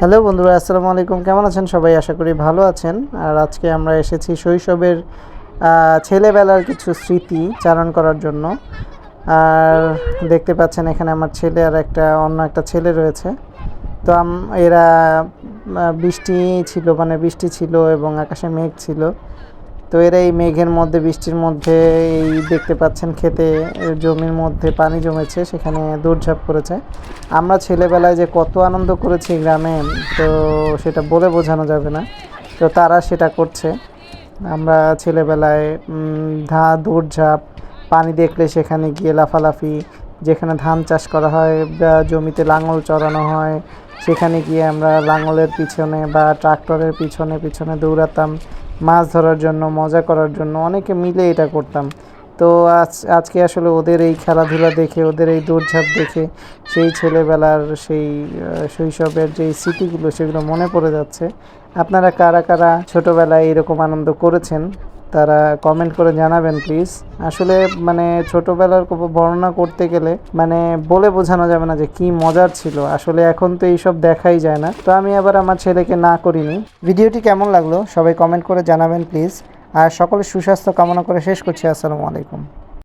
Hello বন্ধুরা, আসসালামু আলাইকুম। কেমন আছেন সবাই? আশা করি ভালো আছেন। আর আজকে আমরা এসেছি শৈশবের ছেলেবেলার কিছু স্মৃতি চারণ করার জন্য। আর দেখতে পাচ্ছেন এখানে আমার ছেলে আর অন্য একটা ছেলে রয়েছে। তো এরা বৃষ্টি ছিল, মানে বৃষ্টি ছিল এবং আকাশে মেঘ ছিল। তো এরা এই মেঘের মধ্যে, বৃষ্টির মধ্যে, এই দেখতে পাচ্ছেন ক্ষেতে জমির মধ্যে পানি জমেছে, সেখানে দৌড়ঝাঁপ করেছে। আমরা ছেলেবেলায় যে কত আনন্দ করেছি গ্রামে, তো সেটা বলে বোঝানো যাবে না। তো তারা সেটা করছে। আমরা ছেলেবেলায় দৌড়ঝাঁপ, পানি দেখলে সেখানে গিয়ে লাফালাফি, যেখানে ধান চাষ করা হয় বা জমিতে লাঙল চড়ানো হয়, সেখানে গিয়ে আমরা লাঙলের পিছনে বা ট্রাক্টরের পিছনে পিছনে দৌড়াতাম মাছ ধরার জন্য, মজা করার জন্য। অনেকে মিলে এটা করতাম। তো আজকে আসলে ওদের এই খেলাধুলা দেখে, ওদের এই দৌড়ঝাঁপ দেখে সেই ছেলেবেলার সেই শৈশবের যেই স্মৃতিগুলো, সেগুলো মনে পড়ে যাচ্ছে। আপনারা কারা কারা ছোটোবেলায় এরকম আনন্দ করেছেন তারা কমেন্ট করে জানাবেন প্লিজ। আসলে মানে ছোটোবেলার বর্ণনা করতে গেলে মানে বলে বোঝানো যাবে না যে কি মজার ছিল। আসলে এখন তো এইসব দেখাই যায় না। তো আমি আবার আমার ছেলেকে না করিনি। ভিডিওটি কেমন লাগলো সবাই কমেন্ট করে জানাবেন প্লিজ। আর সকলের সুস্বাস্থ্য কামনা করে শেষ করছি। আসসালামু আলাইকুম।